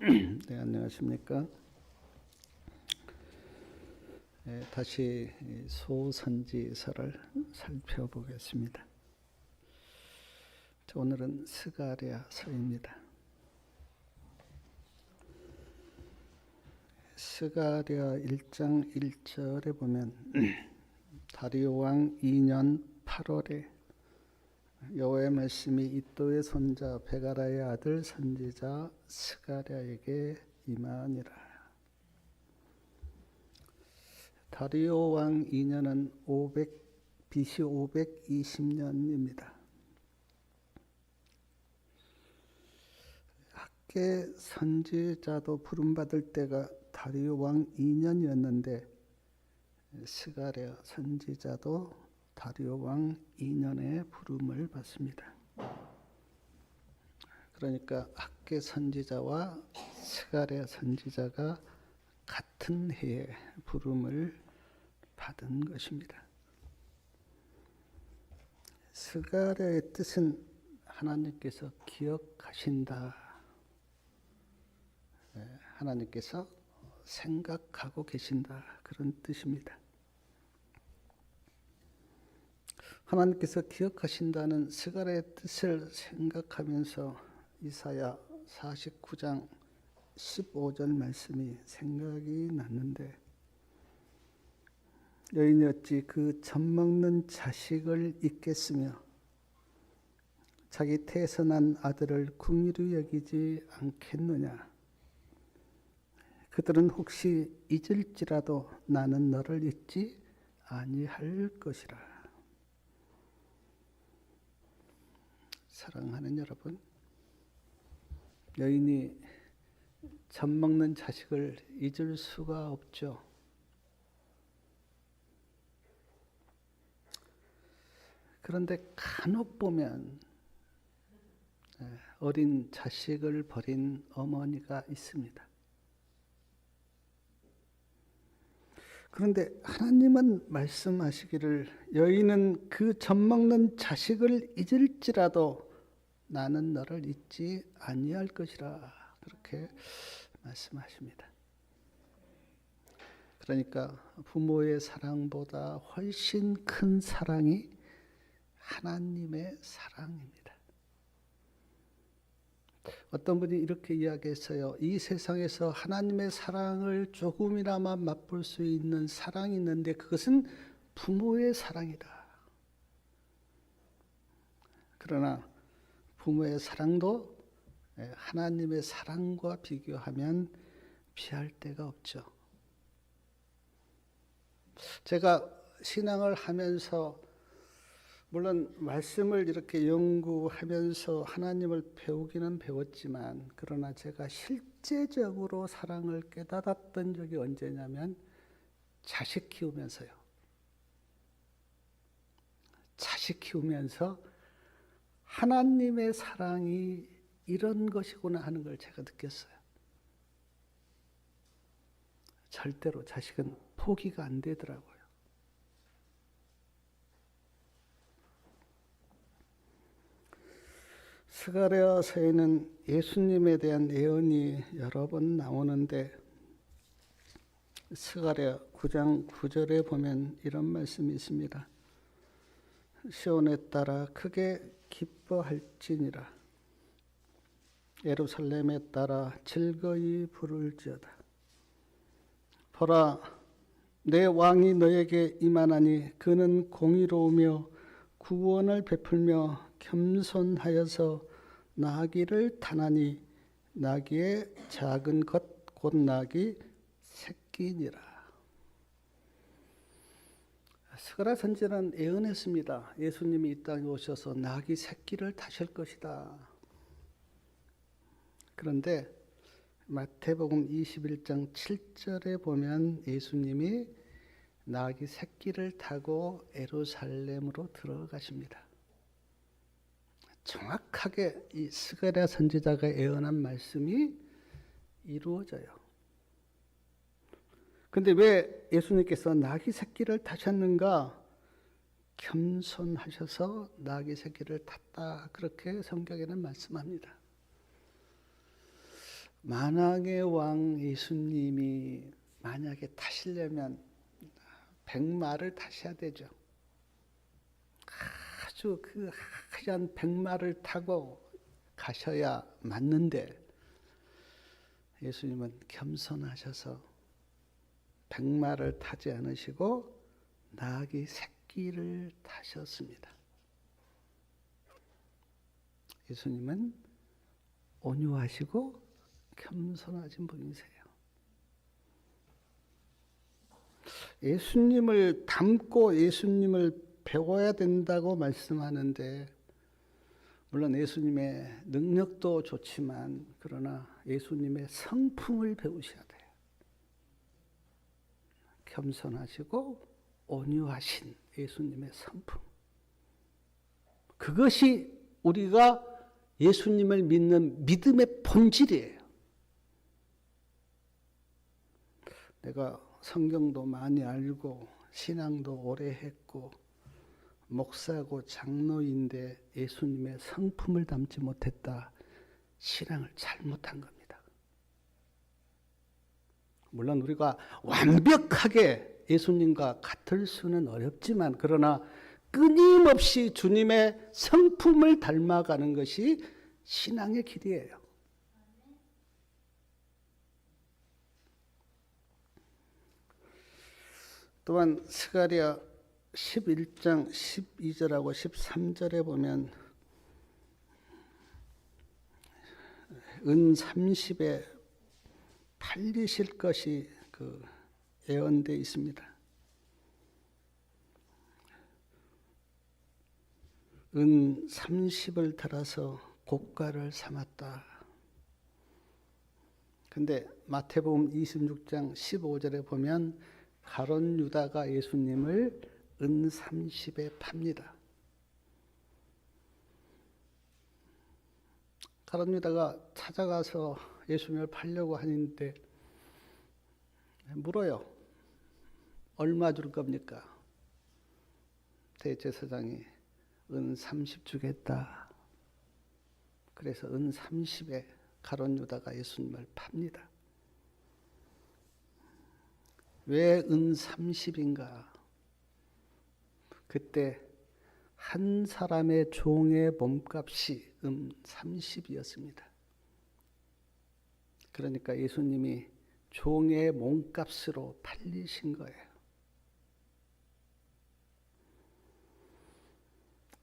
네, 안녕하십니까. 다시 소선지서를 살펴보겠습니다. 오늘은 스가랴서입니다. 스가랴 1장 1절에 보면 다리오 왕 2년 8월에 여호와의 말씀이 이도의 손자 베가라의 아들 선지자 스가랴에게 임하니라. 다리오 왕 2년은 BC 520년입니다. 학계 선지자도 부름받을 때가 다리오 왕 2년이었는데 스가랴 선지자도 다리오 왕 2년의 부름을 받습니다. 그러니까 학계 선지자와 스가랴 선지자가 같은 해에 부름을 받은 것입니다. 스가랴의 뜻은 하나님께서 기억하신다. 하나님께서 생각하고 계신다. 그런 뜻입니다. 하나님께서 기억하신다는 스가랴의 뜻을 생각하면서 이사야 49장 15절 말씀이 생각이 났는데, 여인이 어찌 그 젖먹는 자식을 잊겠으며 자기 태에서 난 아들을 궁일히 여기지 않겠느냐. 그들은 혹시 잊을지라도 나는 너를 잊지 아니할 것이라. 사랑하는 여러분, 여인이 젖먹는 자식을 잊을 수가 없죠. 그런데 간혹 보면 어린 자식을 버린 어머니가 있습니다. 그런데 하나님은 말씀하시기를 여인은 그 젖먹는 자식을 잊을지라도 나는 너를 잊지 아니할 것이라, 그렇게 말씀하십니다. 그러니까 부모의 사랑보다 훨씬 큰 사랑이 하나님의 사랑입니다. 어떤 분이 이렇게 이야기했어요. 이 세상에서 하나님의 사랑을 조금이나마 맛볼 수 있는 사랑이 있는데 그것은 부모의 사랑이다. 그러나 부모의 사랑도 하나님의 사랑과 비교하면 비할 데가 없죠. 제가 신앙을 하면서 물론 말씀을 이렇게 연구하면서 하나님을 배우기는 배웠지만, 그러나 제가 실제적으로 사랑을 깨달았던 적이 언제냐면 자식 키우면서요. 자식 키우면서 하나님의 사랑이 이런 것이구나 하는 걸 제가 느꼈어요. 절대로 자식은 포기가 안 되더라고요. 스가랴서에는 예수님에 대한 예언이 여러 번 나오는데, 스가랴 9장 9절에 보면 이런 말씀이 있습니다. 시온에 따라 크게 기뻐할지니라. 예루살렘에 따라 즐거이 부를지어다. 보라, 내 왕이 너에게 임하나니 그는 공의로우며 구원을 베풀며 겸손하여서 나귀를 타나니 나귀의 작은 것 곧 나귀 새끼니라. 스가랴 선지자는 예언했습니다. 예수님이 이 땅에 오셔서 나귀 새끼를 타실 것이다. 그런데 마태복음 21장 7절에 보면 예수님이 나귀 새끼를 타고 예루살렘으로 들어가십니다. 정확하게 이 스가랴 선지자가 예언한 말씀이 이루어져요. 근데 왜 예수님께서 나귀 새끼를 타셨는가? 겸손하셔서 나귀 새끼를 탔다. 그렇게 성경에는 말씀합니다. 만왕의 왕 예수님이 만약에 타시려면 백마를 타셔야 되죠. 아주 그 하얀 백마를 타고 가셔야 맞는데 예수님은 겸손하셔서 백마를 타지 않으시고 나귀 새끼를 타셨습니다. 예수님은 온유하시고 겸손하신 분이세요. 예수님을 닮고 예수님을 배워야 된다고 말씀하는데 물론 예수님의 능력도 좋지만 그러나 예수님의 성품을 배우셔야 돼요. 겸손하시고 온유하신 예수님의 성품. 그것이 우리가 예수님을 믿는 믿음의 본질이에요. 내가 성경도 많이 알고 신앙도 오래 했고 목사고 장로인데 예수님의 성품을 담지 못했다. 신앙을 잘못한 겁니다. 물론 우리가 완벽하게 예수님과 같을 수는 어렵지만 그러나 끊임없이 주님의 성품을 닮아가는 것이 신앙의 길이에요. 또한 스가랴 11장 12절하고 13절에 보면 은 30에 팔리실 것이 예언되어 있습니다. 은 30을 달아서 고가를 삼았다. 근데 마태복음 26장 15절에 보면 가룟 유다가 예수님을 은 30에 팝니다. 가룟 유다가 찾아가서 예수님을 팔려고 하는데 물어요. 얼마 줄 겁니까? 대제사장이 은 30 주겠다. 그래서 은 30에 가룟 유다가 예수님을 팝니다. 왜 은 30인가? 그때 한 사람의 종의 몸값이 은 30이었습니다. 그러니까 예수님이 종의 몸값으로 팔리신 거예요.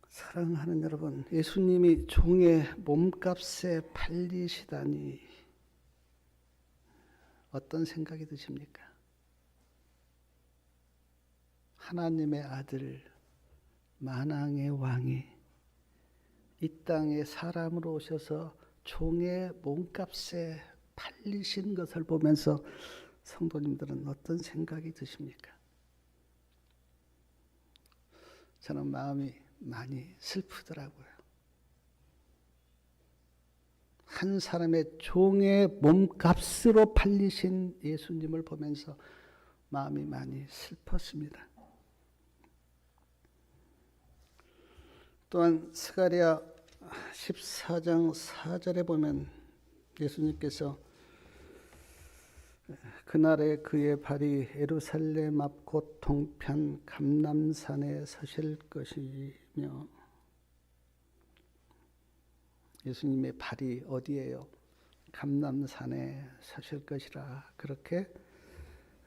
사랑하는 여러분, 예수님이 종의 몸값에 팔리시다니 어떤 생각이 드십니까? 하나님의 아들 만왕의 왕이 이 땅에 사람으로 오셔서 종의 몸값에 팔리신 것을 보면서 성도님들은 어떤 생각이 드십니까? 저는 마음이 많이 슬프더라고요. 한 사람의 종의 몸값으로 팔리신 예수님을 보면서 마음이 많이 슬펐습니다. 또한 스가랴 14장 4절에 보면 예수님께서 그날에 그의 발이 예루살렘 앞 곧 동편 감람산에 서실 것이며, 예수님의 발이 어디예요? 감람산에 서실 것이라 그렇게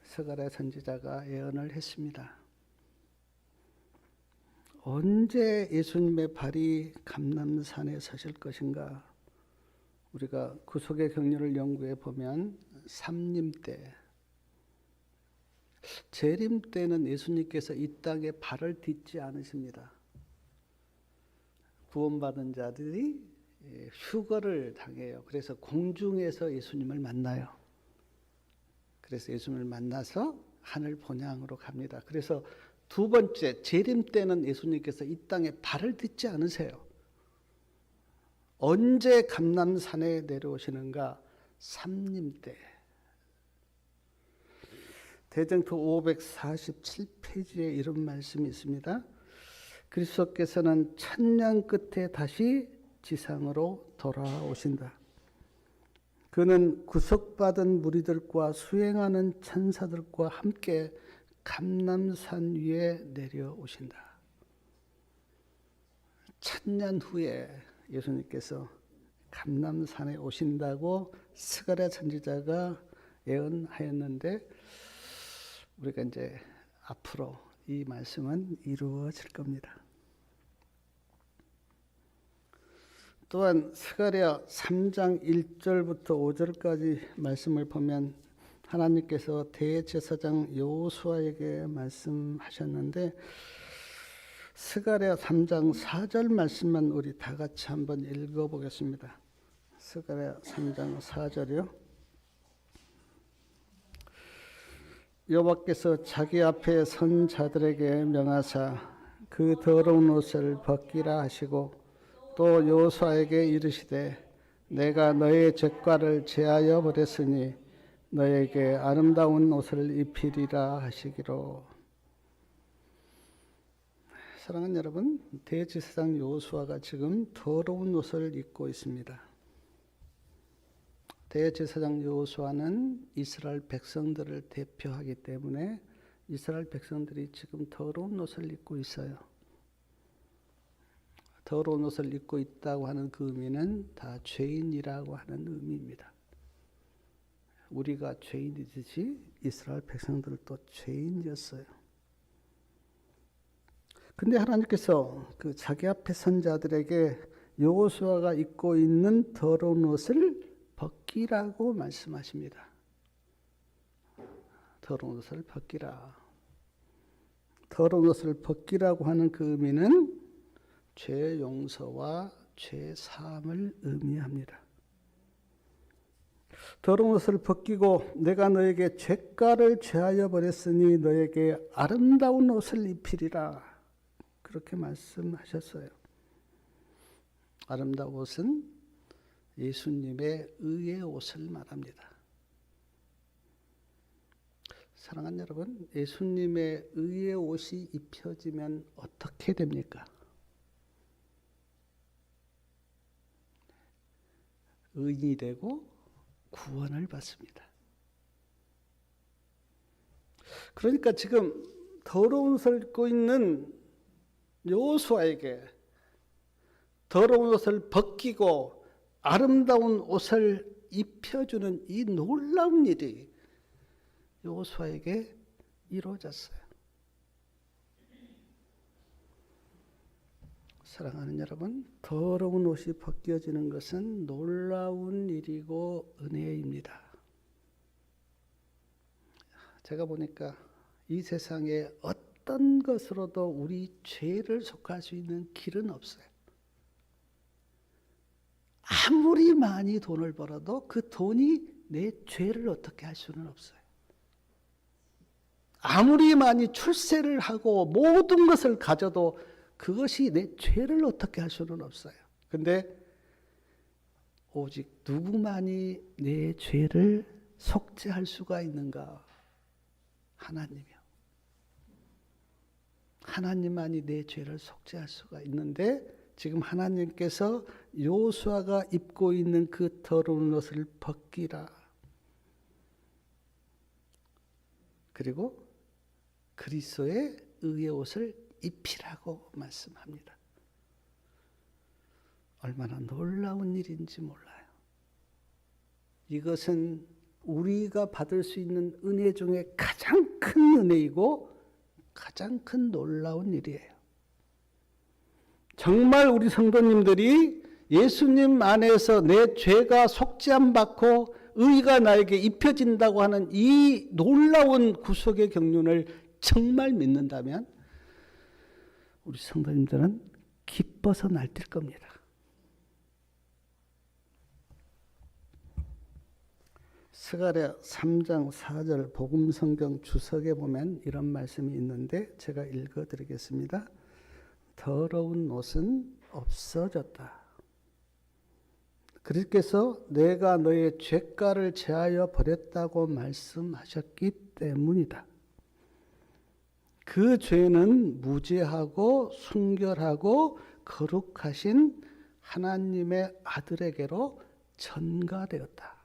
스가랴 선지자가 예언을 했습니다. 언제 예수님의 발이 감람산에 서실 것인가? 우리가 구속의 경륜을 연구해 보면 삼림 때, 재림 때는 예수님께서 이 땅에 발을 딛지 않으십니다. 구원받은 자들이 휴거를 당해요. 그래서 공중에서 예수님을 만나요. 그래서 예수님을 만나서 하늘 본향으로 갑니다. 그래서 두 번째 재림 때는 예수님께서 이 땅에 발을 딛지 않으세요. 언제 감람산에 내려오시는가? 삼림 때. 대정토 547페이지에 이런 말씀이 있습니다. 그리스도께서는 천년 끝에 다시 지상으로 돌아오신다. 그는 구속받은 무리들과 수행하는 천사들과 함께 감람산 위에 내려오신다. 1000년 후에 예수님께서 감람산에 오신다고 스가랴 선지자가 예언하였는데 우리가 이제 앞으로 이 말씀은 이루어질 겁니다. 또한 스가랴 3장 1절부터 5절까지 말씀을 보면 하나님께서 대제사장 여호수아에게 말씀하셨는데 스가랴 3장 4절 말씀만 우리 다 같이 한번 읽어보겠습니다. 스가랴 3장 4절이요. 여호와께서 자기 앞에 선 자들에게 명하사 그 더러운 옷을 벗기라 하시고 또 여호수아에게 이르시되 내가 너의 죄과를 제하여 버렸으니 너에게 아름다운 옷을 입히리라 하시기로. 사랑하는 여러분, 대제사장 여호수아가 지금 더러운 옷을 입고 있습니다. 대제사장 여호수아는 이스라엘 백성들을 대표하기 때문에 이스라엘 백성들이 지금 더러운 옷을 입고 있어요. 더러운 옷을 입고 있다고 하는 그 의미는 다 죄인이라고 하는 의미입니다. 우리가 죄인이듯이 이스라엘 백성들도 죄인이었어요. 근데 하나님께서 그 자기 앞에 선 자들에게 여호수아가 입고 있는 더러운 옷을 벗기라고 말씀하십니다. 더러운 옷을 벗기라. 더러운 옷을 벗기라고 하는 그 의미는 죄 용서와 죄 사함을 의미합니다. 더러운 옷을 벗기고 내가 너에게 죄가를 제하여 버렸으니 너에게 아름다운 옷을 입히리라. 그렇게 말씀하셨어요. 아름다운 옷은 예수님의 의의 옷을 말합니다. 사랑하는 여러분, 예수님의 의의 옷이 입혀지면 어떻게 됩니까? 의인이 되고 구원을 받습니다. 그러니까 지금 더러운 옷을 입고 있는 여호수아에게 더러운 옷을 벗기고 아름다운 옷을 입혀주는 이 놀라운 일이 여호수아에게 이루어졌어요. 사랑하는 여러분, 더러운 옷이 벗겨지는 것은 놀라운 일이고 은혜입니다. 제가 보니까 이 세상에 어떤 것으로도 우리 죄를 속할 수 있는 길은 없어요. 아무리 많이 돈을 벌어도 그 돈이 내 죄를 어떻게 할 수는 없어요. 아무리 많이 출세를 하고 모든 것을 가져도 그것이 내 죄를 어떻게 할 수는 없어요. 근데 오직 누구만이 내 죄를 속죄할 수가 있는가? 하나님이요. 하나님만이 내 죄를 속죄할 수가 있는데 지금 하나님께서 여호수아가 입고 있는 그 더러운 옷을 벗기라. 그리고 그리스도의 의의 옷을 입히라고 말씀합니다. 얼마나 놀라운 일인지 몰라요. 이것은 우리가 받을 수 있는 은혜 중에 가장 큰 은혜이고 가장 큰 놀라운 일이에요. 정말 우리 성도님들이 예수님 안에서 내 죄가 속죄함 받고 의가 나에게 입혀진다고 하는 이 놀라운 구속의 경륜을 정말 믿는다면 우리 성도님들은 기뻐서 날뛸 겁니다. 스가랴 3장 4절 복음성경 주석에 보면 이런 말씀이 있는데 제가 읽어드리겠습니다. 더러운 옷은 없어졌다. 그리스도께서 내가 너의 죄가를 제하여 버렸다고 말씀하셨기 때문이다. 그 죄는 무죄하고 순결하고 거룩하신 하나님의 아들에게로 전가되었다.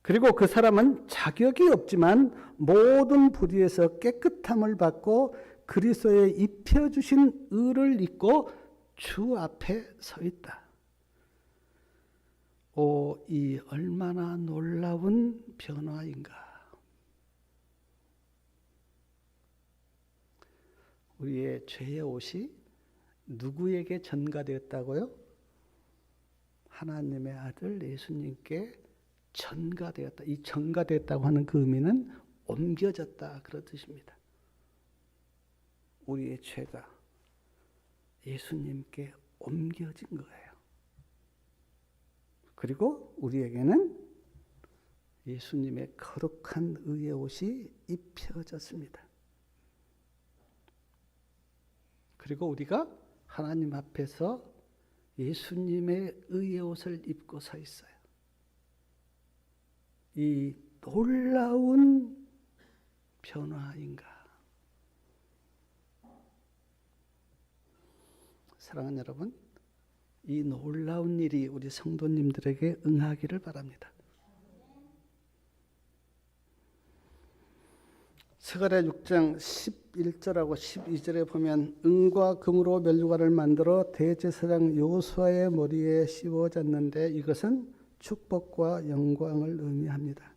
그리고 그 사람은 자격이 없지만 모든 불의에서 깨끗함을 받고 그리스도의 입혀주신 의를 입고 주 앞에 서 있다. 오, 이 얼마나 놀라운 변화인가. 우리의 죄의 옷이 누구에게 전가되었다고요? 하나님의 아들 예수님께 전가되었다. 이 전가되었다고 하는 그 의미는 옮겨졌다 그런 뜻입니다. 우리의 죄가 예수님께 옮겨진 거예요. 그리고 우리에게는 예수님의 거룩한 의의 옷이 입혀졌습니다. 그리고 우리가 하나님 앞에서 예수님의 의의 옷을 입고 서 있어요. 이 놀라운 변화인가. 사랑하는 여러분, 이 놀라운 일이 우리 성도님들에게 응하기를 바랍니다. 스가랴 6장 11절하고 12절에 보면 은과 금으로 면류관을 만들어 대제사장 요수아의 머리에 씌워졌는데 이것은 축복과 영광을 의미합니다.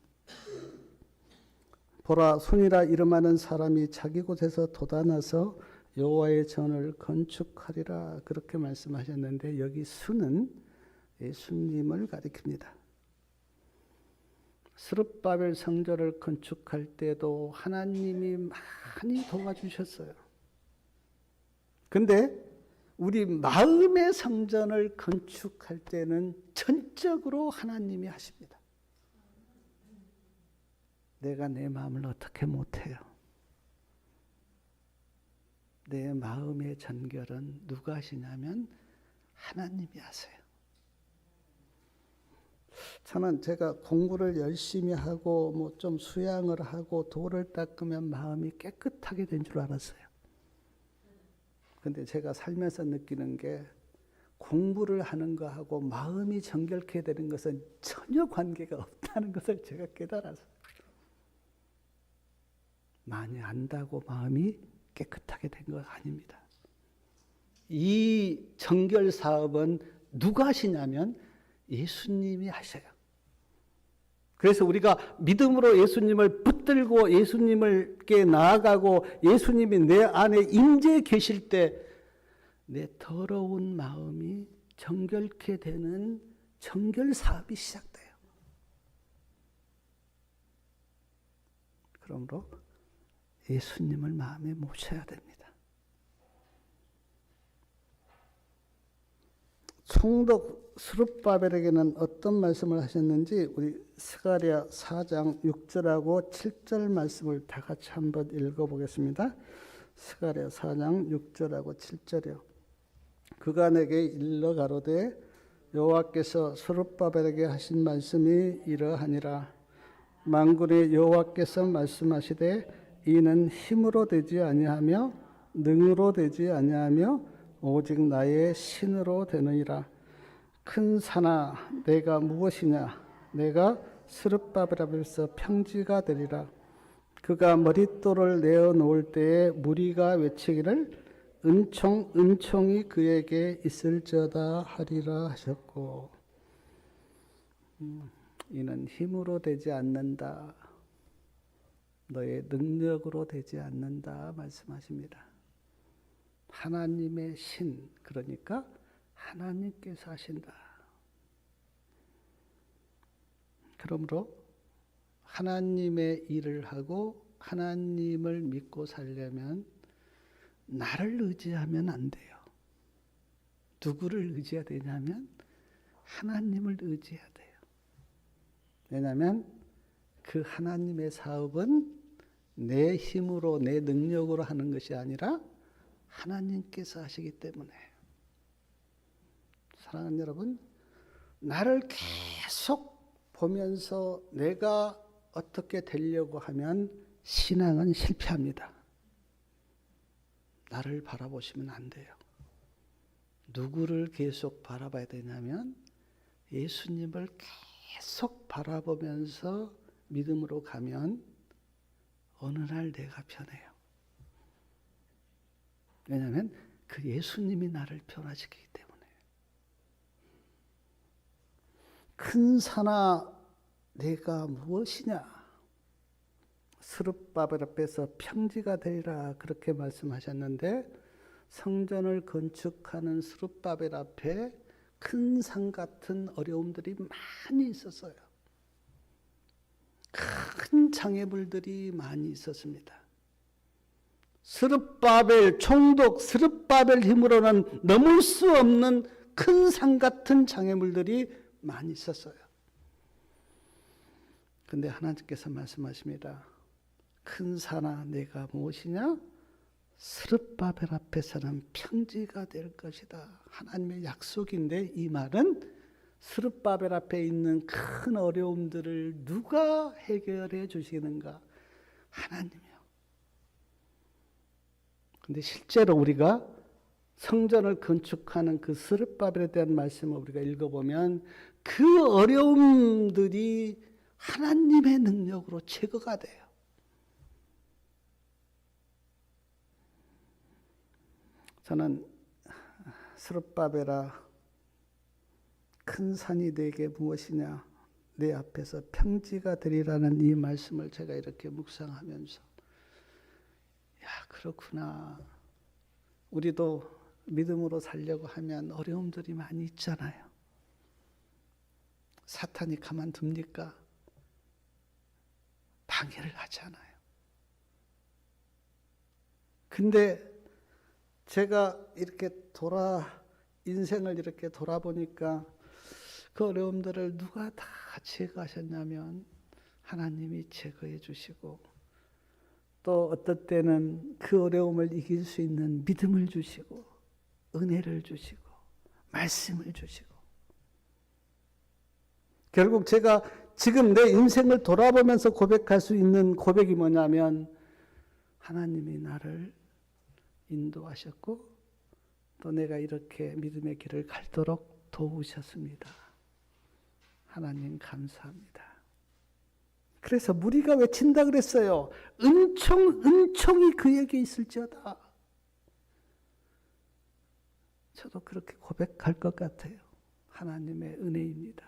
보라, 손이라 이름하는 사람이 자기 곳에서 돋아나서 여호와의 전을 건축하리라 그렇게 말씀하셨는데 여기 수는 예수님을 가리킵니다. 스룹바벨 성전을 건축할 때도 하나님이 많이 도와주셨어요. 근데 우리 마음의 성전을 건축할 때는 전적으로 하나님이 하십니다. 내가 내 마음을 어떻게 못해요? 내 마음의 전결은 누가 하시냐면 하나님이 하세요. 저는 제가 공부를 열심히 하고 뭐 좀 수양을 하고 돌을 닦으면 마음이 깨끗하게 된 줄 알았어요. 근데 제가 살면서 느끼는 게 공부를 하는 거하고 마음이 정결케 되는 것은 전혀 관계가 없다는 것을 제가 깨달았어요. 많이 안다고 마음이 깨끗하게 된 것 아닙니다. 이 정결 사업은 누가 하시냐면 예수님이 하셔요. 그래서 우리가 믿음으로 예수님을 붙들고 예수님께 나아가고 예수님이 내 안에 임재해 계실 때 내 더러운 마음이 정결케 되는 정결 사업이 시작돼요. 그러므로 예수님을 마음에 모셔야 됩니다. 총독 스룹바벨에게는 어떤 말씀을 하셨는지 우리 스가랴 4장 6절하고 7절 말씀을 다 같이 한번 읽어보겠습니다. 스가랴 4장 6절하고 7절이요. 그가 내게 일러 가로되 여호와께서 스룹바벨에게 하신 말씀이 이러하니라. 만군의 여호와께서 말씀하시되 이는 힘으로 되지 아니하며 능으로 되지 아니하며 오직 나의 신으로 되느니라. 큰 산아 내가 무엇이냐? 내가 스룹바벨 앞에서 평지가 되리라. 그가 머릿돌을 내어 놓을 때에 무리가 외치기를 은총이 그에게 있을지어다 하리라 하셨고, 이는 힘으로 되지 않는다. 너의 능력으로 되지 않는다 말씀하십니다. 하나님의 신, 그러니까 하나님께서 하신다. 그러므로 하나님의 일을 하고 하나님을 믿고 살려면 나를 의지하면 안 돼요. 누구를 의지해야 되냐면 하나님을 의지해야 돼요. 왜냐하면 그 하나님의 사업은 내 힘으로 내 능력으로 하는 것이 아니라 하나님께서 하시기 때문에. 사랑하는 여러분, 나를 계속 보면서 내가 어떻게 되려고 하면 신앙은 실패합니다. 나를 바라보시면 안 돼요. 누구를 계속 바라봐야 되냐면 예수님을 계속 바라보면서 믿음으로 가면 어느 날 내가 변해요. 왜냐하면 그 예수님이 나를 변화시키기 때문에. 큰 산아 내가 무엇이냐? 스룹바벨 앞에서 평지가 되리라 그렇게 말씀하셨는데, 성전을 건축하는 스룹바벨 앞에 큰 산 같은 어려움들이 많이 있었어요. 큰 장애물들이 많이 있었습니다. 스룹바벨 총독 스룹바벨 힘으로는 넘을 수 없는 큰 산 같은 장애물들이 많이 있었어요. 근데 하나님께서 말씀하십니다. 큰 산아 내가 무엇이냐? 스룹바벨 앞에서는 평지가 될 것이다. 하나님의 약속인데, 이 말은 스룹바벨 앞에 있는 큰 어려움들을 누가 해결해 주시는가? 하나님이요. 근데 실제로 우리가 성전을 건축하는 그 스룹바벨에 대한 말씀을 우리가 읽어보면 그 어려움들이 하나님의 능력으로 제거가 돼요. 저는 스룹바벨아 큰 산이 내게 무엇이냐? 내 앞에서 평지가 되리라는 이 말씀을 제가 이렇게 묵상하면서, 야, 그렇구나. 우리도 믿음으로 살려고 하면 어려움들이 많이 있잖아요. 사탄이 가만둡니까? 방해를 하잖아요. 근데 제가 이렇게 인생을 이렇게 돌아보니까 그 어려움들을 누가 다 제거하셨냐면 하나님이 제거해 주시고, 또 어떤 때는 그 어려움을 이길 수 있는 믿음을 주시고, 은혜를 주시고, 말씀을 주시고. 결국 제가 지금 내 인생을 돌아보면서 고백할 수 있는 고백이 뭐냐면, 하나님이 나를 인도하셨고 또 내가 이렇게 믿음의 길을 갈도록 도우셨습니다. 하나님 감사합니다. 그래서 무리가 외친다 그랬어요. 은총이 그에게 있을지어다. 저도 그렇게 고백할 것 같아요. 하나님의 은혜입니다.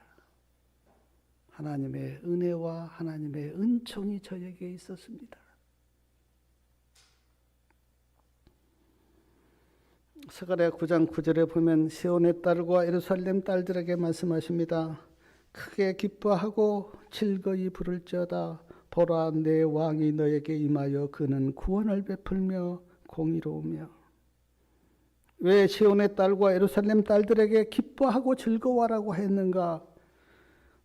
하나님의 은혜와 하나님의 은총이 저에게 있었습니다. 스가랴 9장 9절에 보면 시온의 딸과 예루살렘 딸들에게 말씀하십니다. 크게 기뻐하고 즐거이 부를지어다. 보라 내 왕이 너에게 임하여 그는 구원을 베풀며 공의로우며. 왜 시온의 딸과 예루살렘 딸들에게 기뻐하고 즐거워하라고 했는가?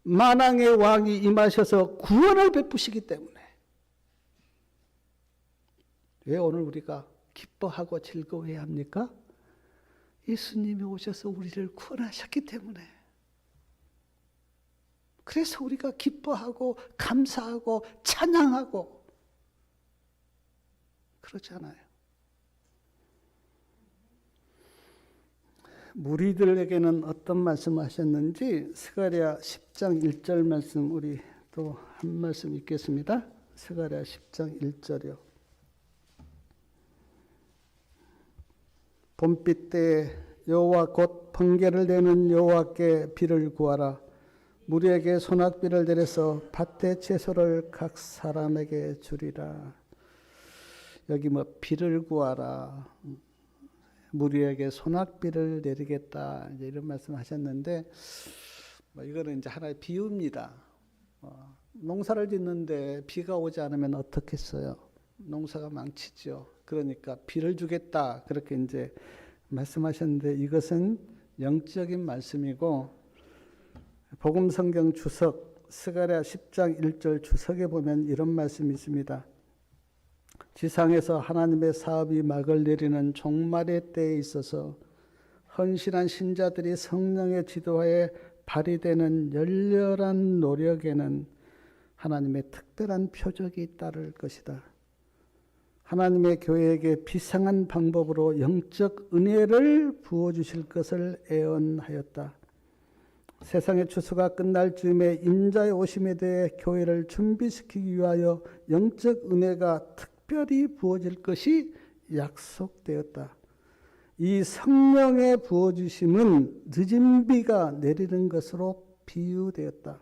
만왕의 왕이 임하셔서 구원을 베푸시기 때문에. 왜 오늘 우리가 기뻐하고 즐거워해야 합니까? 예수님이 오셔서 우리를 구원하셨기 때문에. 그래서 우리가 기뻐하고 감사하고 찬양하고 그렇잖아요. 무리들에게는 어떤 말씀을 하셨는지 스가랴 10장 1절 말씀 우리 또 한 말씀 읽겠습니다. 스가랴 10장 1절이요. 봄빛 때에 여호와 곧 번개를 내는 여호와께 비를 구하라. 무리에게 소낙비를 내려서 밭의 채소를 각 사람에게 주리라. 여기 비를 구하라. 무리에게 소낙비를 내리겠다. 이제 이런 말씀하셨는데, 이거는 이제 하나의 비유입니다. 농사를 짓는데 비가 오지 않으면 어떻겠어요? 농사가 망치죠. 그러니까 비를 주겠다. 그렇게 이제 말씀하셨는데, 이것은 영적인 말씀이고, 복음성경 주석 스가랴 10장 1절 주석에 보면 이런 말씀이 있습니다. 지상에서 하나님의 사업이 막을 내리는 종말의 때에 있어서 헌신한 신자들이 성령의 지도하에 발휘되는 열렬한 노력에는 하나님의 특별한 표적이 따를 것이다. 하나님의 교회에게 비상한 방법으로 영적 은혜를 부어주실 것을 애언하였다. 세상의 추수가 끝날 즈음에 인자의 오심에 대해 교회를 준비시키기 위하여 영적 은혜가 특별히 부어질 것이 약속되었다. 이 성령의 부어주심은 늦은 비가 내리는 것으로 비유되었다.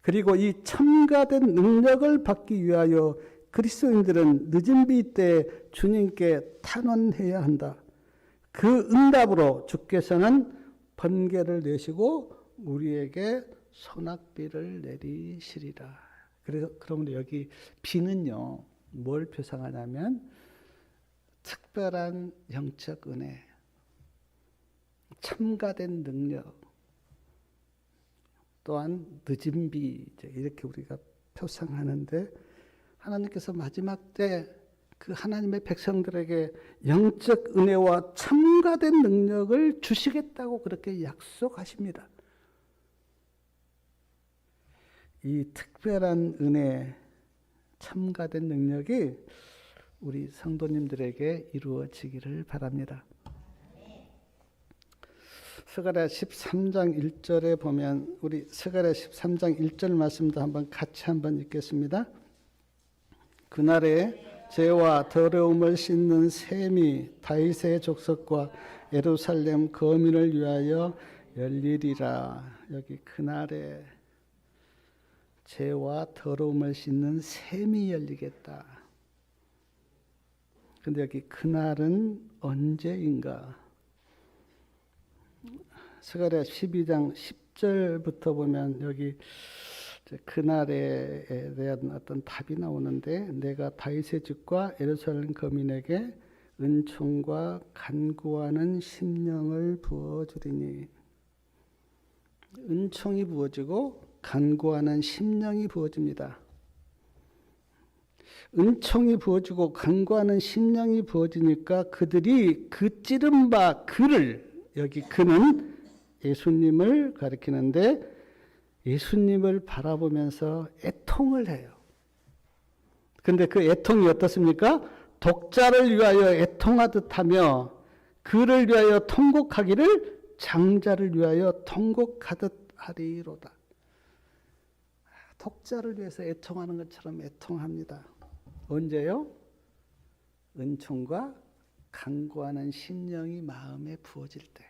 그리고 이 첨가된 능력을 받기 위하여 그리스도인들은 늦은 비 때 주님께 탄원해야 한다. 그 응답으로 주께서는 번개를 내시고 우리에게 소낙비를 내리시리라. 그래서 그러면 여기 비는요, 뭘 표상하냐면 특별한 영적 은혜, 첨가된 능력, 또한 늦은 비, 이렇게 우리가 표상하는데, 하나님께서 마지막 때 그 하나님의 백성들에게 영적 은혜와 첨가된 능력을 주시겠다고 그렇게 약속하십니다. 이 특별한 은혜, 첨가된 능력이 우리 성도님들에게 이루어지기를 바랍니다. 스가랴 13장 1절에 보면 우리 스가랴 13장 1절 말씀도 같이 한번 읽겠습니다. 그날에 죄와 더러움을 씻는 셈이 다윗의 족속과 예루살렘 거민을 위하여 열리리라. 여기 그날에 죄와 더러움을 씻는 셈이 열리겠다. 근데 여기 그날은 언제인가? 스가랴 12장 10절부터 보면 여기 그날에 대한 어떤 답이 나오는데, 내가 다윗의 집과 예루살렘 거민에게 은총과 간구하는 심령을 부어주리니. 은총이 부어지고 간구하는 심령이 부어집니다. 은총이 부어지고 간구하는 심령이 부어지니까 그들이 그 찌른 바 그를, 여기 그는 예수님을 가리키는데 예수님을 바라보면서 애통을 해요. 근데 그 애통이 어떻습니까? 독자를 위하여 애통하듯 하며 그를 위하여 통곡하기를 장자를 위하여 통곡하듯 하리로다. 독자를 위해서 애통하는 것처럼 애통합니다. 언제요? 은총과 간구하는 심령이 마음에 부어질 때.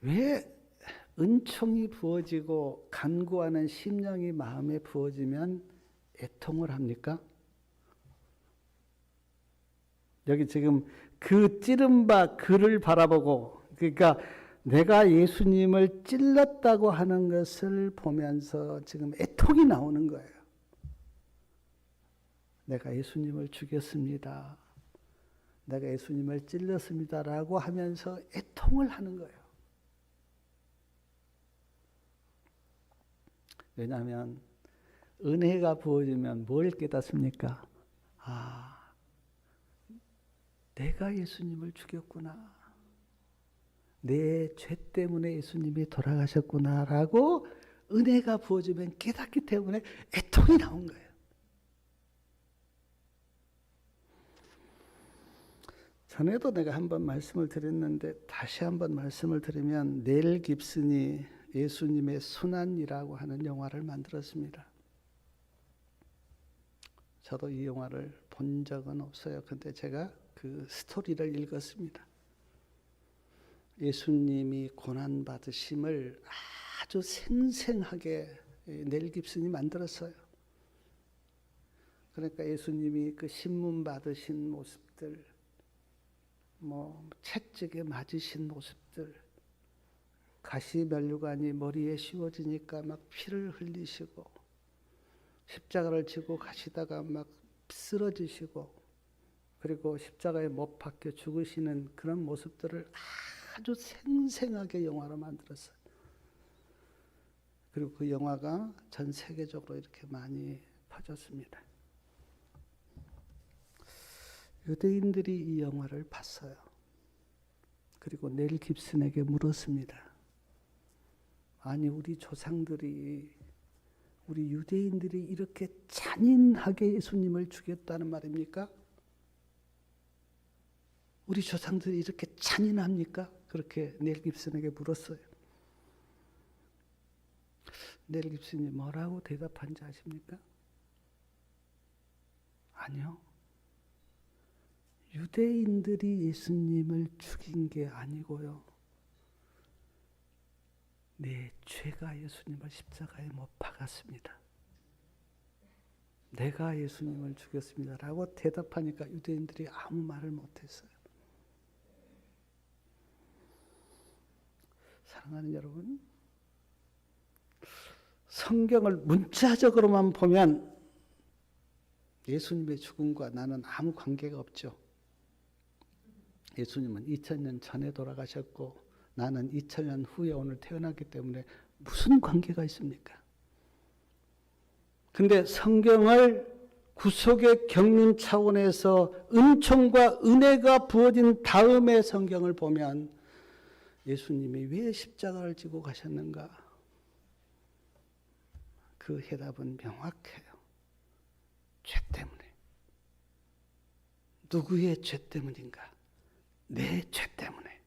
왜 은총이 부어지고 간구하는 심령이 마음에 부어지면 애통을 합니까? 여기 지금 그 찌른 바 그를 바라보고, 그러니까 내가 예수님을 찔렀다고 하는 것을 보면서 지금 애통이 나오는 거예요. 내가 예수님을 죽였습니다. 내가 예수님을 찔렀습니다라고 하면서 애통을 하는 거예요. 왜냐하면 은혜가 부어지면 뭘 깨닫습니까? 아, 내가 예수님을 죽였구나. 내 죄 때문에 예수님이 돌아가셨구나라고 은혜가 부어지면 깨닫기 때문에 애통이 나온 거예요. 전에도 내가 한번 말씀을 드렸는데 다시 한번 말씀을 드리면, 넬 깁슨이 예수님의 순환이라고 하는 영화를 만들었습니다. 저도 이 영화를 본 적은 없어요. 근데 제가 그 스토리를 읽었습니다. 예수님이 고난받으심을 아주 생생하게 넬 깁슨이 만들었어요. 그러니까 예수님이 그 신문 받으신 모습들, 채찍에 맞으신 모습들, 가시 면류관이 머리에 씌워지니까 막 피를 흘리시고, 십자가를 지고 가시다가 막 쓰러지시고, 그리고 십자가에 못 박혀 죽으시는 그런 모습들을 아주 생생하게 영화로 만들었어요. 그리고 그 영화가 전 세계적으로 이렇게 많이 퍼졌습니다. 유대인들이 이 영화를 봤어요. 그리고 넬 깁슨에게 물었습니다. 아니, 우리 조상들이, 우리 유대인들이 이렇게 잔인하게 예수님을 죽였다는 말입니까? 우리 조상들이 이렇게 잔인합니까? 그렇게 넬 깁슨에게 물었어요. 넬 깁슨이 뭐라고 대답한지 아십니까? 아니요. 유대인들이 예수님을 죽인 게 아니고요. 내 죄가 예수님을 십자가에 못 박았습니다. 내가 예수님을 죽였습니다. 라고 대답하니까 유대인들이 아무 말을 못했어요. 사랑하는 여러분, 성경을 문자적으로만 보면 예수님의 죽음과 나는 아무 관계가 없죠. 예수님은 2000년 전에 돌아가셨고 나는 2000년 후에 오늘 태어났기 때문에 무슨 관계가 있습니까? 근데 성경을 구속의 경륜 차원에서 은총과 은혜가 부어진 다음에 성경을 보면 예수님이 왜 십자가를 지고 가셨는가? 그 해답은 명확해요. 죄 때문에. 누구의 죄 때문인가? 내 죄 때문에.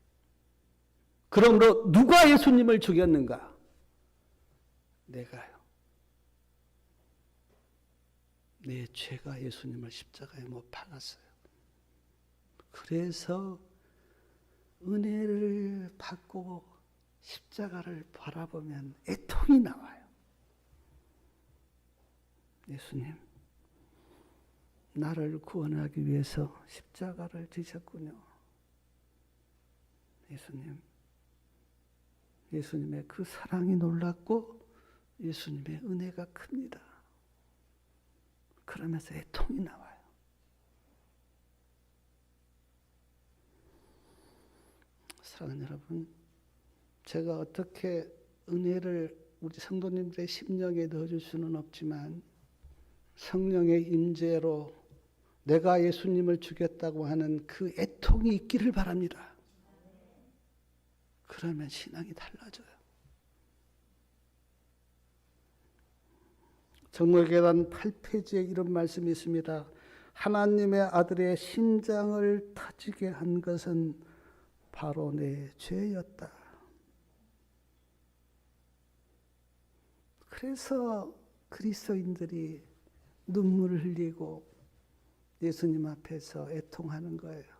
그러므로 누가 예수님을 죽였는가? 내가요. 내 죄가 예수님을 십자가에 못 박았어요. 그래서 은혜를 받고 십자가를 바라보면 애통이 나와요. 예수님, 나를 구원하기 위해서 십자가를 지셨군요. 예수님의 그 사랑이 놀랍고 예수님의 은혜가 큽니다. 그러면서 애통이 나와요. 사랑하는 여러분, 제가 어떻게 은혜를 우리 성도님들의 심령에 넣어줄 수는 없지만 성령의 임재로 내가 예수님을 죽였다고 하는 그 애통이 있기를 바랍니다. 그러면 신앙이 달라져요. 정로계단 8페이지에 이런 말씀이 있습니다. 하나님의 아들의 심장을 터지게 한 것은 바로 내 죄였다. 그래서 그리스도인들이 눈물을 흘리고 예수님 앞에서 애통하는 거예요.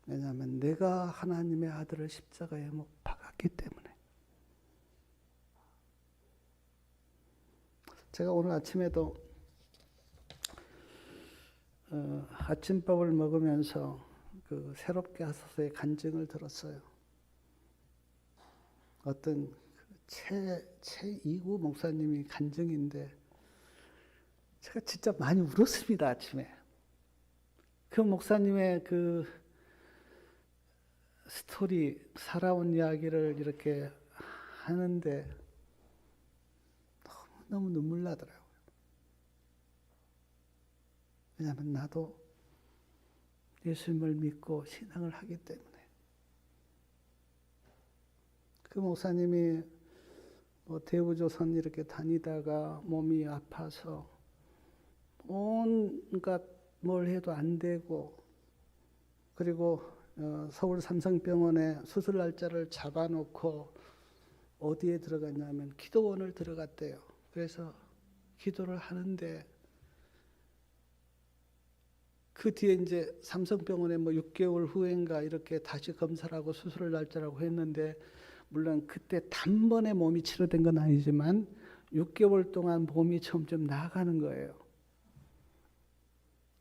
왜냐하면 내가 하나님의 아들을 십자가에 못 박았기 때문에. 제가 오늘 아침에도 아침밥을 먹으면서 그 새롭게 하소서의 간증을 들었어요. 어떤 최이구 목사님이 간증인데 제가 진짜 많이 울었습니다. 아침에. 그 목사님의 그 스토리, 살아온 이야기를 이렇게 하는데 너무 눈물 나더라고요. 왜냐하면 나도 예수님을 믿고 신앙을 하기 때문에. 그 목사님이 대우조선 이렇게 다니다가 몸이 아파서 온갖 뭘 해도 안 되고, 그리고 서울 삼성병원에 수술 날짜를 잡아놓고 어디에 들어갔냐면 기도원을 들어갔대요. 그래서 기도를 하는데 그 뒤에 이제 삼성병원에 6개월 후인가 이렇게 다시 검사를 하고 수술 날짜라고 했는데, 물론 그때 단번에 몸이 치료된 건 아니지만 6개월 동안 몸이 점점 나아가는 거예요.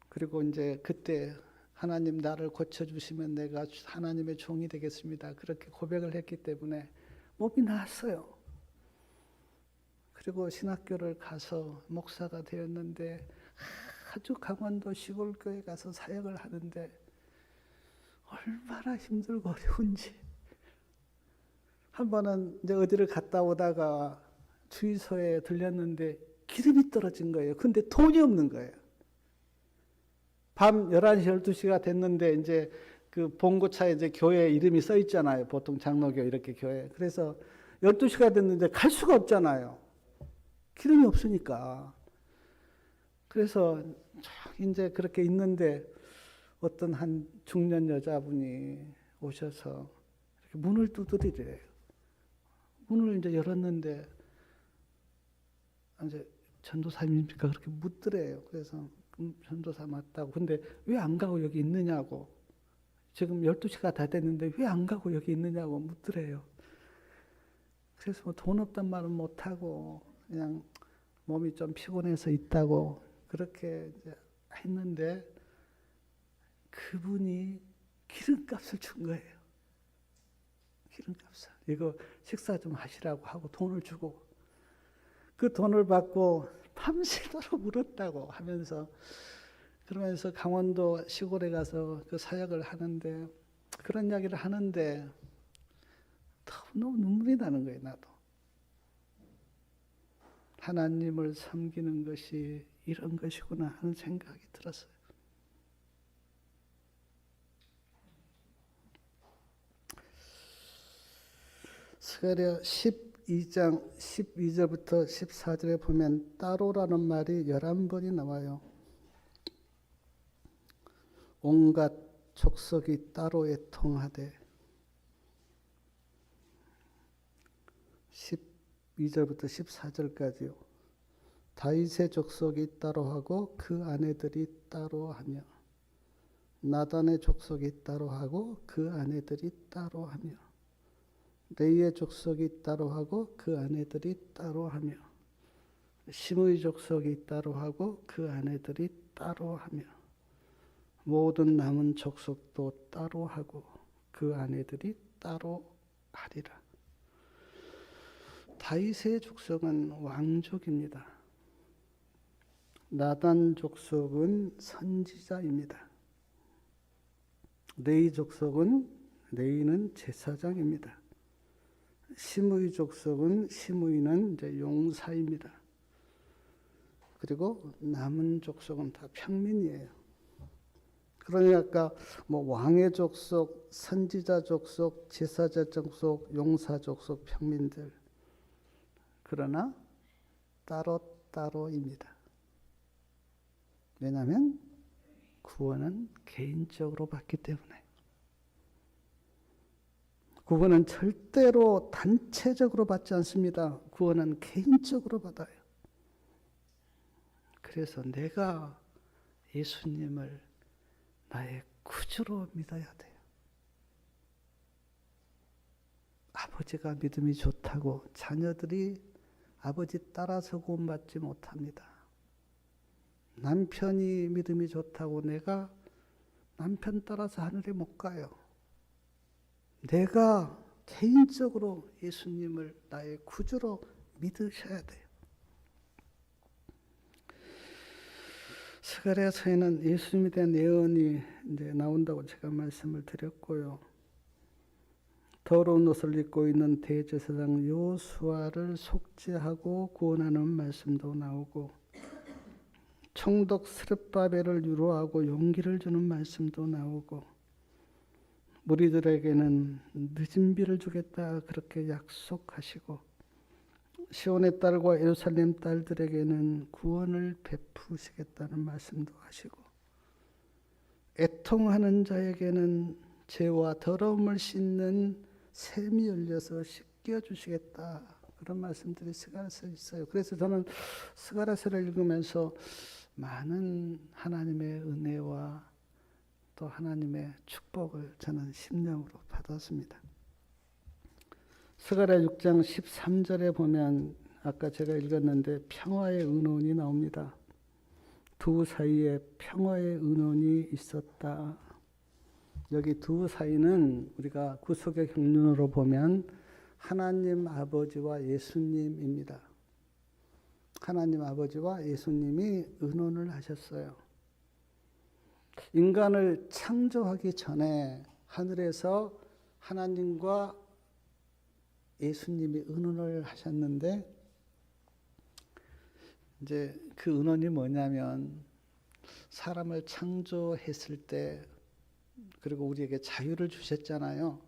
그리고 이제 그때 하나님 나를 고쳐주시면 내가 하나님의 종이 되겠습니다. 그렇게 고백을 했기 때문에 몸이 나았어요. 그리고 신학교를 가서 목사가 되었는데 아주 강원도 시골교회 가서 사역을 하는데 얼마나 힘들고 어려운지. 한 번은 이제 어디를 갔다 오다가 주유소에 들렸는데 기름이 떨어진 거예요. 근데 돈이 없는 거예요. 밤 11시, 12시가 됐는데 이제 그 봉고차에 이제 교회 이름이 써 있잖아요. 보통 장로교 이렇게 교회. 그래서 12시가 됐는데 갈 수가 없잖아요. 기름이 없으니까. 그래서 이제 그렇게 있는데 어떤 한 중년 여자분이 오셔서 이렇게 문을 두드리래요. 문을 이제 열었는데 이제 전도사님입니까? 그렇게 묻더래요. 그래서 전도사 맞다고. 근데 왜 안 가고 여기 있느냐고. 지금 12시가 다 됐는데 왜 안 가고 여기 있느냐고 묻더래요. 그래서 뭐 돈 없단 말은 못하고 그냥 몸이 좀 피곤해서 있다고 그렇게 이제 했는데 그분이 기름값을 준 거예요. 기름값을. 이거 식사 좀 하시라고 하고 돈을 주고 그 돈을 받고 밤새도록 울었다고 하면서 그러면서 강원도 시골에 가서 그 사역을 하는데 그런 이야기를 하는데 너무 눈물이 나는 거예요. 나도. 하나님을 섬기는 것이 이런 것이구나 하는 생각이 들었어요. 스가랴 12장 12절부터 14절에 보면 따로라는 말이 11번이 나와요. 온갖 족속이 따로 애통하되 12절부터 14절까지요. 다윗의 족속이 따로 하고 그 아내들이 따로 하며 나단의 족속이 따로 하고 그 아내들이 따로 하며 레이의 족속이 따로 하고 그 아내들이 따로 하며 시므의 족속이 따로 하고 그 아내들이 따로 하며 모든 남은 족속도 따로 하고 그 아내들이 따로 하리라. 다윗의 족속은 왕족입니다. 나단 족속은 선지자입니다. 레이 족속은 레이는 제사장입니다. 시므의 족속은 시므이는 이제 용사입니다. 그리고 남은 족속은 다 평민이에요. 그러니까 아까 뭐 왕의 족속, 선지자 족속, 제사자 족속, 용사 족속, 평민들. 그러나 따로따로입니다. 왜냐하면 구원은 개인적으로 받기 때문에. 구원은 절대로 단체적으로 받지 않습니다. 구원은 개인적으로 받아요. 그래서 내가 예수님을 나의 구주로 믿어야 돼요. 아버지가 믿음이 좋다고 자녀들이 아버지 따라서 구원받지 못합니다. 남편이 믿음이 좋다고 내가 남편 따라서 하늘에 못 가요. 내가 개인적으로 예수님을 나의 구주로 믿으셔야 돼요. 스가랴서에는 예수님에 대한 예언이 이제 나온다고 제가 말씀을 드렸고요. 더러운 옷을 입고 있는 대제사장 요수아를 속죄하고 구원하는 말씀도 나오고 총독 스룹바벨을 위로하고 용기를 주는 말씀도 나오고 무리들에게는 늦은 비를 주겠다 그렇게 약속하시고 시온의 딸과 예루살렘 딸들에게는 구원을 베푸시겠다는 말씀도 하시고 애통하는 자에게는 죄와 더러움을 씻는 샘이 열려서 씻겨주시겠다 그런 말씀들이 스가랴서에 있어요. 그래서 저는 스가랴서를 읽으면서 많은 하나님의 은혜와 또 하나님의 축복을 저는 심령으로 받았습니다. 스가랴 6장 13절에 보면 아까 제가 읽었는데 평화의 은원이 나옵니다. 두 사이에 평화의 은원이 있었다. 여기 두 사이는 우리가 구속의 경륜으로 보면 하나님 아버지와 예수님입니다. 하나님 아버지와 예수님이 의논을 하셨어요. 인간을 창조하기 전에 하늘에서 하나님과 예수님이 의논을 하셨는데 이제 그 의논이 뭐냐면 사람을 창조했을 때 그리고 우리에게 자유를 주셨잖아요.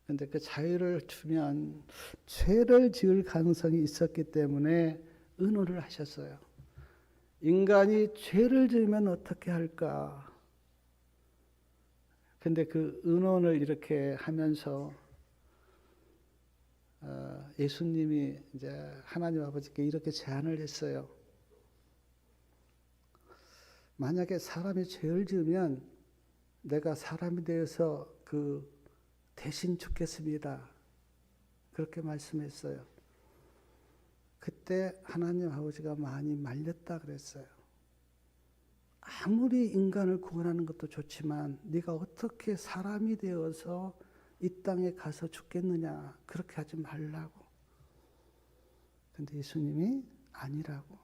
근데 그 자유를 주면 죄를 지을 가능성이 있었기 때문에 의논을 하셨어요. 인간이 죄를 지으면 어떻게 할까? 근데 그 의논을 이렇게 하면서 예수님이 이제 하나님 아버지께 이렇게 제안을 했어요. 만약에 사람이 죄를 지으면 내가 사람이 되어서 그 대신 죽겠습니다. 그렇게 말씀했어요. 그때 하나님 아버지가 많이 말렸다 그랬어요. 아무리 인간을 구원하는 것도 좋지만 네가 어떻게 사람이 되어서 이 땅에 가서 죽겠느냐, 그렇게 하지 말라고. 근데 예수님이 아니라고.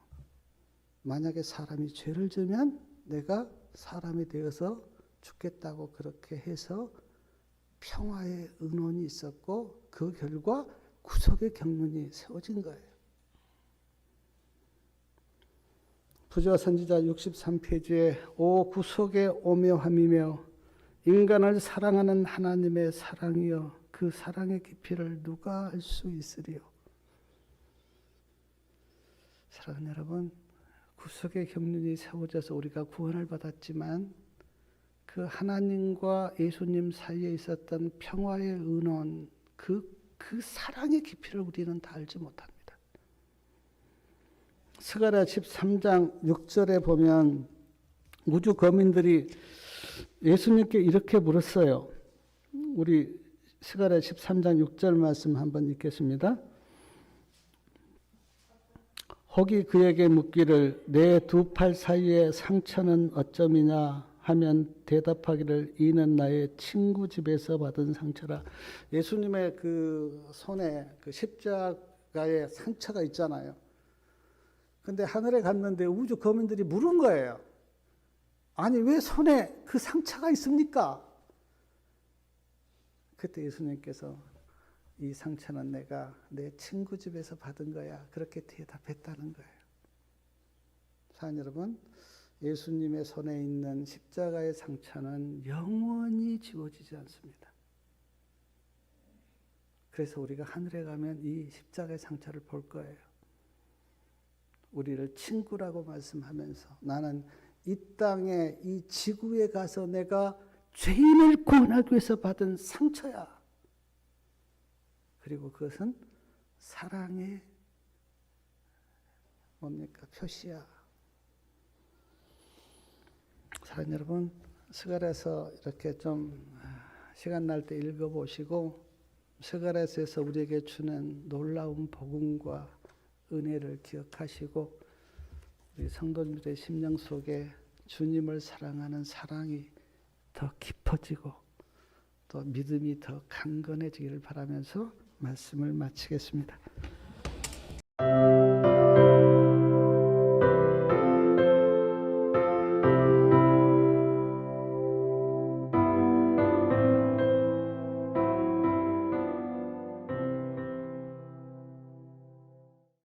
만약에 사람이 죄를 지으면 내가 사람이 되어서 죽겠다고 그렇게 해서 평화의 의논이 있었고 그 결과 구속의 경륜이 세워진 거예요. 부조와 선지자 63페이지에 오 구속의 오묘함이며 인간을 사랑하는 하나님의 사랑이여 그 사랑의 깊이를 누가 알 수 있으리요. 사랑하는 여러분, 구속의 경륜이 세워져서 우리가 구원을 받았지만 그 하나님과 예수님 사이에 있었던 평화의 의논, 그 사랑의 깊이를 우리는 다 알지 못합니다. 스가랴 13장 6절에 보면 우주 거민들이 예수님께 이렇게 물었어요. 우리 스가랴 13장 6절 말씀 한번 읽겠습니다. 혹이 그에게 묻기를 내 두 팔 사이의 상처는 어쩌미냐 하면 대답하기를 이는 나의 친구 집에서 받은 상처라. 예수님의 그 손에 그 십자가의 상처가 있잖아요. 근데 하늘에 갔는데 우주 거민들이 물은 거예요. 아니 왜 손에 그 상처가 있습니까? 그때 예수님께서 이 상처는 내가 내 친구 집에서 받은 거야. 그렇게 대답했다는 거예요. 사랑하는 여러분, 예수님의 손에 있는 십자가의 상처는 영원히 지워지지 않습니다. 그래서 우리가 하늘에 가면 이 십자가의 상처를 볼 거예요. 우리를 친구라고 말씀하면서 나는 이 땅에 이 지구에 가서 내가 죄인을 구원하기 위해서 받은 상처야. 그리고 그것은 사랑의 뭡니까? 표시야. 사랑하는 여러분, 스가랴서 이렇게 좀 시간 날 때 읽어보시고 스가랴서에서 우리에게 주는 놀라운 복음과 은혜를 기억하시고 우리 성도님들의 심령 속에 주님을 사랑하는 사랑이 더 깊어지고 또 믿음이 더 강건해지기를 바라면서 말씀을 마치겠습니다.